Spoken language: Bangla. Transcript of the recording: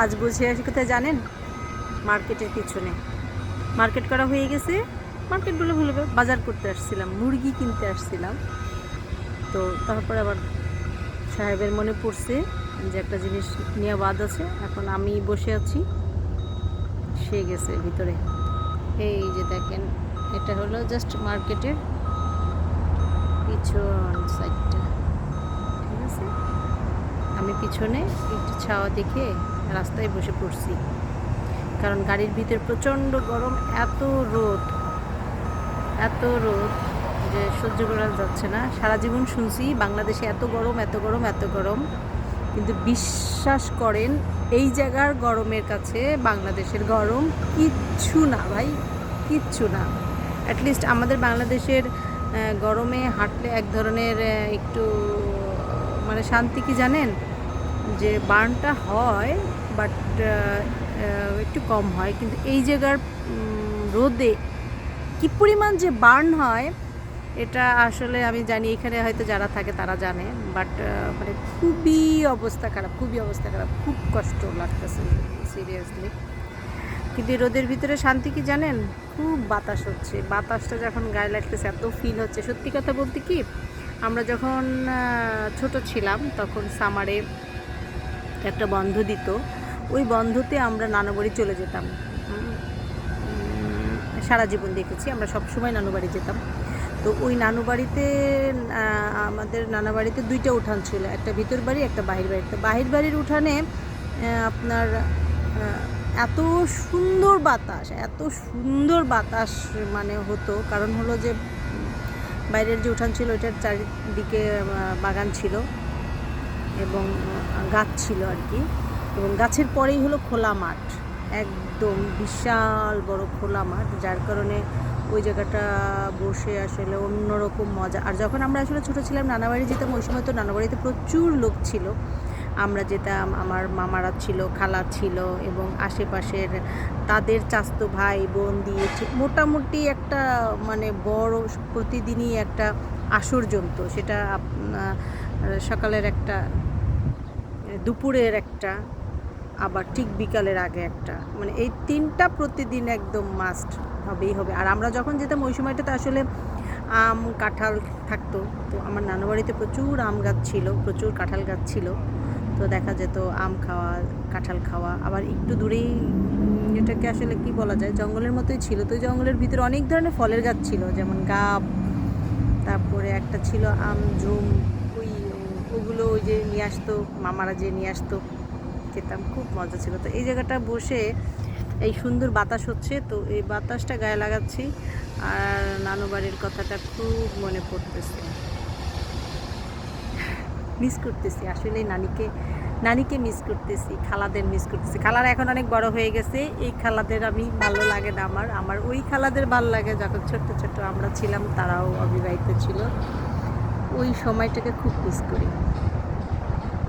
আজ বসে আছি কোথায় জানেন? মার্কেটের পিছনে। মার্কেট করা হয়ে গেছে, মার্কেট বলে ভুলবে, বাজার করতে আসছিলাম, মুরগি কিনতে আসছিলাম। তো তারপরে আবার সাহেবের মনে পড়ছে যে একটা জিনিস নিয়ে বাদ আছে। এখন আমি বসে আছি, সে গেছে ভিতরে। এই যে দেখেন, এটা হলো জাস্ট মার্কেটের পিছন সাইডটা, ঠিক আছে? আমি পিছনে একটু ছাওয়া দেখে রাস্তায় বসে পড়ছি, কারণ গাড়ির ভিতর প্রচণ্ড গরম, এত রোদ, এত রোদ যে সহ্য করা যাচ্ছে না। সারা জীবন শুনছি বাংলাদেশে এত গরম, এত গরম, এত গরম, কিন্তু বিশ্বাস করেন এই জায়গার গরমের কাছে বাংলাদেশের গরম কিচ্ছু না ভাই, কিচ্ছু না। অ্যাটলিস্ট আমাদের বাংলাদেশের গরমে হাঁটলে এক ধরনের একটু মানে শান্তি, কি জানেন, যে বার্নটা হয় বাট একটু কম হয়, কিন্তু এই জায়গার রোদে কী পরিমাণ যে বার্ন হয় এটা আসলে আমি জানি, এখানে হয়তো যারা থাকে তারা জানে, বাট মানে খুবই অবস্থা খারাপ, খুবই অবস্থা খারাপ, খুব কষ্ট লাগতেছে সিরিয়াসলি। কিন্তু রোদের ভিতরে শান্তি কি জানেন, খুব বাতাস হচ্ছে, বাতাসটা যখন গায়ে লাগতেছে এত ফিল হচ্ছে। সত্যি কথা বলতে কি, আমরা যখন ছোট ছিলাম তখন সামারে একটা বন্ধ দিত, ওই বন্ধতে আমরা নানু বাড়ি চলে যেতাম। সারা জীবন দেখেছি আমরা সবসময় নানু বাড়ি যেতাম। তো ওই নানু বাড়িতে আমাদের নানা বাড়িতে দুইটা উঠান ছিল, একটা ভিতর বাড়ি, একটা বাহির বাড়ি। তো বাহির বাড়ির উঠানে আপনার এত সুন্দর বাতাস, এত সুন্দর বাতাস মানে হতো, কারণ হলো যে বাইরের যে উঠান ছিল ওইটার চারিদিকে বাগান ছিল এবং গাছ ছিল আর কি, এবং গাছের পরেই হলো খোলা মাঠ, একদম বিশাল বড় খোলা মাঠ, যার কারণে ওই জায়গাটা বসে আসলে অন্যরকম মজা। আর যখন আমরা আসলে ছোটো ছিলাম নানাবাড়ি যেতাম, ওই সময় তো নানাবাড়িতে প্রচুর লোক ছিল, আমরা যেতাম, আমার মামারা ছিল, খালা ছিল, এবং আশেপাশের তাদের চাচাতো ভাই বোন দিয়ে মোটামুটি একটা মানে বড় প্রতিদিনই একটা আসর জমতো। সেটা সকালের একটা, দুপুরের একটা, আবার ঠিক বিকালের আগে একটা, মানে এই তিনটা প্রতিদিন একদম মাস্ট হবেই হবে। আর আমরা যখন যেতাম ওই সময়টাতে আসলে আম কাঁঠাল থাকতো, তো আমার নানু বাড়িতে প্রচুর আম গাছ ছিল, প্রচুর কাঁঠাল গাছ ছিল। তো দেখা যেত আম খাওয়া, কাঁঠাল খাওয়া। আবার একটু দূরেই এটাকে আসলে কি বলা যায়, জঙ্গলের মতোই ছিল। তো জঙ্গলের ভিতরে অনেক ধরনের ফলের গাছ ছিল, যেমন গাব, তারপরে একটা ছিল আমঝুম, ওগুলো ওই যে নিয়ে আসতো মামারা, যে নিয়ে আসতো, খেতাম, খুব মজা ছিল। তো এই জায়গাটা বসে এই সুন্দর বাতাস হচ্ছে, তো এই বাতাসটা গায়ে লাগাচ্ছি, আর নানু বাড়ির কথাটা খুব মনে পড়তেছে, মিস করতেছি আসলে নানিকে মিস করতেছি, খালাদের মিস করতেছি। খালারা এখন অনেক বড় হয়ে গেছে, এই খালাদের আমি ভালো লাগে না, আমার ওই খালাদের ভালো লাগে যখন ছোট্ট ছোট্ট আমরা ছিলাম, তারাও অবিবাহিত ছিল, ওই সময়টাকে খুব মিস করি।